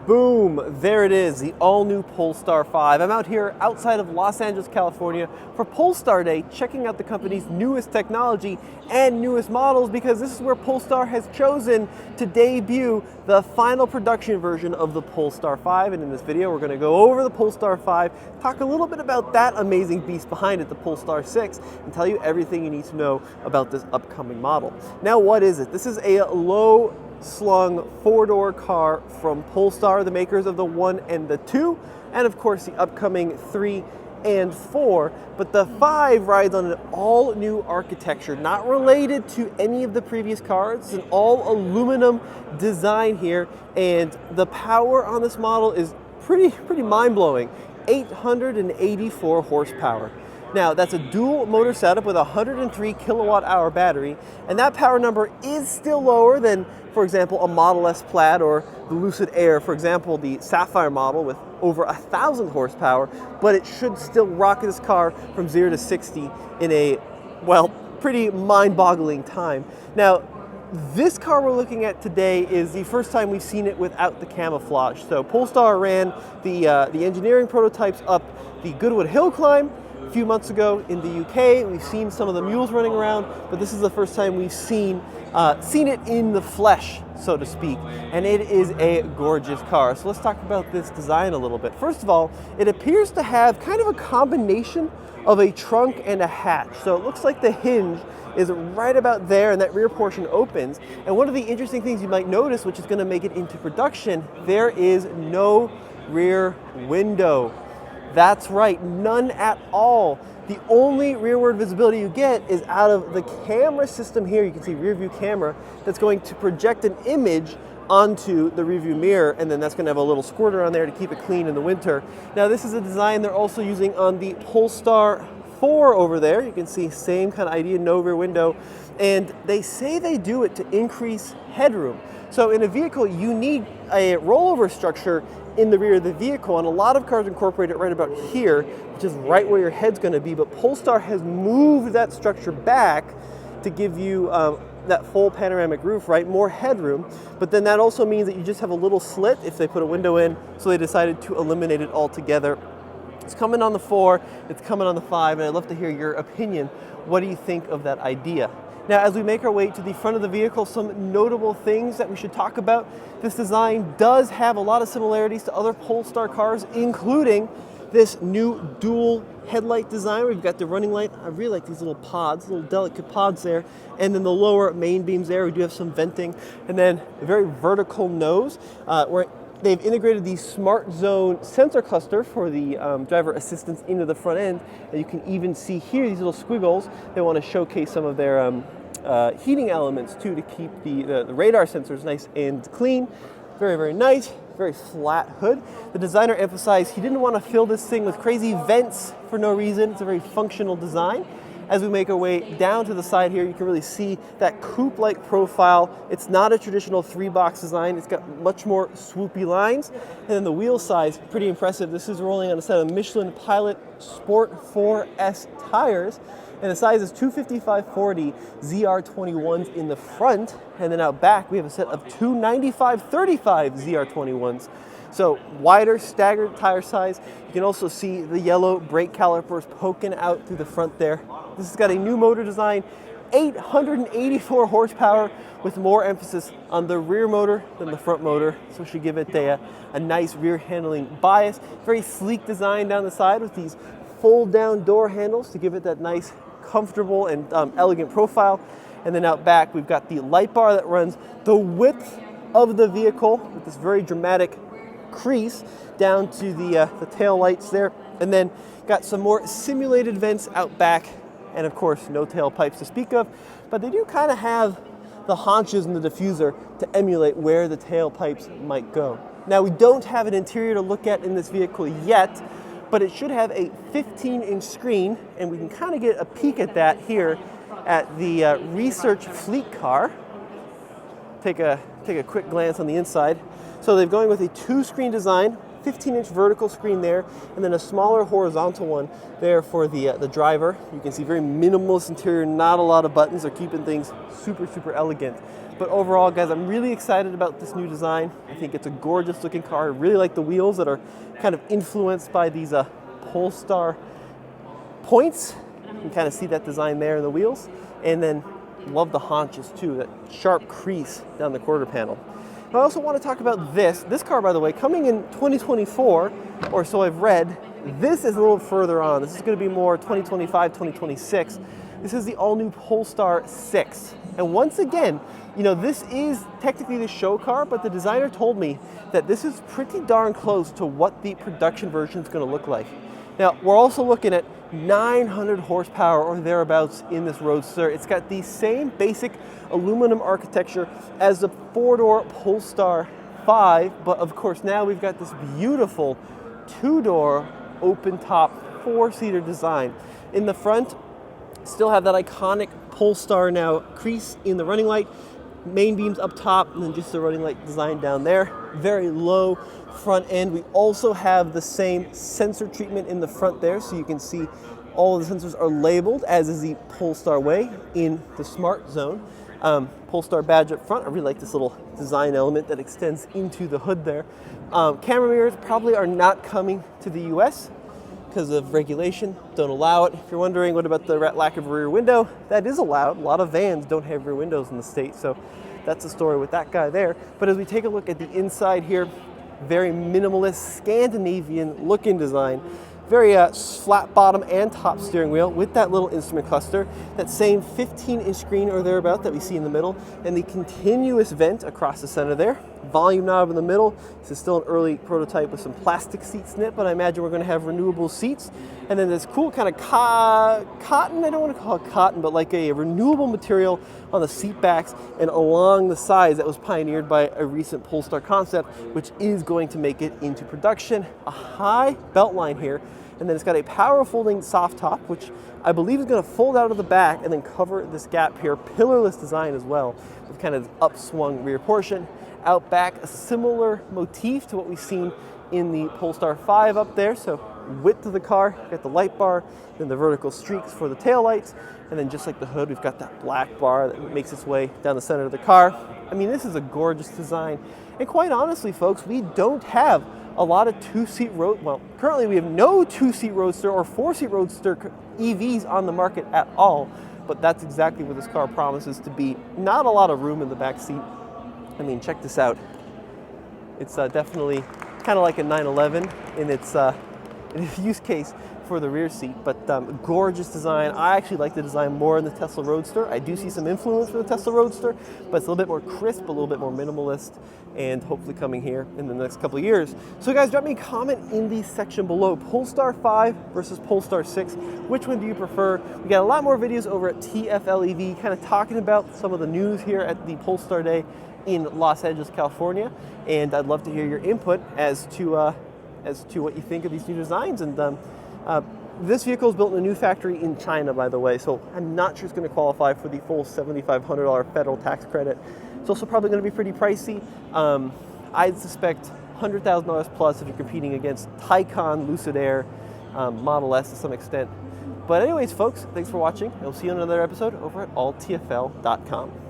Boom, there it is, the all-new Polestar 5. I'm out here outside of Los Angeles, California for Polestar Day, checking out the company's newest technology and newest models because this is where Polestar has chosen to debut the final production version of the Polestar 5. And in this video, we're gonna go over the Polestar 5, talk a little bit about that amazing beast behind it, the Polestar 6, and tell you everything you need to know about this upcoming model. Now, what is it? This is a low-slung four-door car from Polestar, the makers of the 1 and the 2, and of course the upcoming 3 and 4, but the 5 rides on an all-new architecture, not related to any of the previous cars. It's an all-aluminum design here, and the power on this model is pretty mind-blowing, 884 horsepower. Now, that's a dual motor setup with a 103 kilowatt hour battery, and that power number is still lower than, for example, a Model S Plaid or the Lucid Air, for example, the Sapphire model with over 1,000 horsepower, but it should still rock this car from 0 to 60 in a, well, pretty mind-boggling time. Now, this car we're looking at today is the first time we've seen it without the camouflage. So Polestar ran the engineering prototypes up the Goodwood Hill climb a few months ago in the UK. We've seen some of the mules running around, but this is the first time we've seen it in the flesh, so to speak, and it is a gorgeous car. So let's talk about this design a little bit. First of all, it appears to have kind of a combination of a trunk and a hatch. So it looks like the hinge is right about there and that rear portion opens. And one of the interesting things you might notice, which is going to make it into production, there is no rear window. That's right, none at all. The only rearward visibility you get is out of the camera system here. You can see rear view camera that's going to project an image onto the rear view mirror, and then that's going to have a little squirter on there to keep it clean in the winter. Now, this is a design they're also using on the Polestar 4 over there. You can see same kind of idea, no rear window, and they say they do it to increase headroom. So in a vehicle, you need a rollover structure in the rear of the vehicle, and a lot of cars incorporate it right about here, which is right where your head's going to be, but Polestar has moved that structure back to give you that full panoramic roof, right? More headroom, but then that also means that you just have a little slit if they put a window in, so they decided to eliminate it altogether. It's coming on the 4, it's coming on the 5, and I'd love to hear your opinion. What do you think of that idea? Now, as we make our way to the front of the vehicle, some notable things that we should talk about. This design does have a lot of similarities to other Polestar cars, including this new dual headlight design. We've got the running light. I really like these little pods, little delicate pods there. And then the lower main beams there, we do have some venting. And then a very vertical nose, where they've integrated the Smart Zone sensor cluster for the driver assistance into the front end. And you can even see here these little squiggles. They want to showcase some of their heating elements too, to keep the radar sensors nice and clean. Very, very nice, very flat hood. The designer emphasized he didn't want to fill this thing with crazy vents for no reason. It's a very functional design. As we make our way down to the side here, you can really see that coupe-like profile. It's not a traditional 3-box design. It's got much more swoopy lines. And then the wheel size, pretty impressive. This is rolling on a set of Michelin Pilot Sport 4S tires. And the size is 255/40 ZR21s in the front. And then out back, we have a set of 295/35 ZR21s. So wider, staggered tire size. You can also see the yellow brake calipers poking out through the front there. This has got a new motor design, 884 horsepower, with more emphasis on the rear motor than the front motor. So it should give it a nice rear handling bias. Very sleek design down the side with these fold down door handles to give it that nice, comfortable and elegant profile. And then out back, we've got the light bar that runs the width of the vehicle with this very dramatic crease down to the tail lights there, and then got some more simulated vents out back, and of course no tailpipes to speak of, but they do kind of have the haunches and the diffuser to emulate where the tailpipes might go. Now, we don't have an interior to look at in this vehicle yet, but it should have a 15-inch screen, and we can kind of get a peek at that here at the Research Fleet car. Take a quick glance on the inside. So they're going with a 2-screen design, 15-inch vertical screen there, and then a smaller horizontal one there for the driver. You can see very minimalist interior, not a lot of buttons. They're keeping things super, super elegant. But overall, guys, I'm really excited about this new design. I think it's a gorgeous looking car. I really like the wheels that are kind of influenced by these Polestar points. You can kind of see that design there in the wheels. And then love the haunches too, that sharp crease down the quarter panel. I also want to talk about this car, by the way, coming in 2024, or so I've read. This is a little further on. This is going to be more 2025, 2026. This is the all-new Polestar 6. And once again, you know, this is technically the show car, but the designer told me that this is pretty darn close to what the production version is going to look like. Now, we're also looking at 900 horsepower or thereabouts in this Roadster. It's got the same basic aluminum architecture as the four-door Polestar 5, but of course now we've got this beautiful two-door open-top four-seater design. In the front, still have that iconic Polestar now crease in the running light, main beams up top, and then just the running light design down there. Very low front end. We also have the same sensor treatment in the front there, so you can see all of the sensors are labeled, as is the Polestar way in the Smart Zone. Polestar badge up front. I really like this little design element that extends into the hood there. Camera mirrors probably are not coming to the US because of regulation. Don't allow it. If you're wondering what about the lack of a rear window, that is allowed. A lot of vans don't have rear windows in the state, so that's the story with that guy there. But as we take a look at the inside here, very minimalist Scandinavian looking design. Very flat bottom and top steering wheel with that little instrument cluster, that same 15-inch screen or thereabout that we see in the middle, and the continuous vent across the center there. Volume knob in the middle. This is still an early prototype with some plastic seat snip, but I imagine we're going to have renewable seats. And then this cool kind of cotton, I don't want to call it cotton, but like a renewable material on the seat backs and along the sides that was pioneered by a recent Polestar concept, which is going to make it into production. A high belt line here. And then it's got a power folding soft top, which I believe is going to fold out of the back and then cover this gap here. Pillarless design as well, with kind of upswung rear portion. Out back, a similar motif to what we've seen in the Polestar 5 up there. So width of the car, got the light bar, then the vertical streaks for the taillights, and then just like the hood, we've got that black bar that makes its way down the center of the car. I mean, this is a gorgeous design. And quite honestly, folks, we don't have a lot of two-seat currently we have no two-seat Roadster or four-seat Roadster EVs on the market at all, but that's exactly what this car promises to be. Not a lot of room in the back seat. I mean, check this out. It's definitely kind of like a 911 in its use case for the rear seat, but gorgeous design. I actually like the design more in the Tesla Roadster. I do see some influence from the Tesla Roadster, but it's a little bit more crisp, a little bit more minimalist, and hopefully coming here in the next couple of years. So guys, drop me a comment in the section below. Polestar 5 versus Polestar 6. Which one do you prefer? We got a lot more videos over at TFL EV, kind of talking about some of the news here at the Polestar Day in Los Angeles, California, and I'd love to hear your input as to what you think of these new designs. And this vehicle is built in a new factory in China, by the way, so I'm not sure it's going to qualify for the full $7,500 federal tax credit. It's also probably going to be pretty pricey. I'd suspect $100,000 plus if you're competing against Taycan, Lucid Air, Model S to some extent. But anyways, folks, thanks for watching. I'll see you in another episode over at alltfl.com.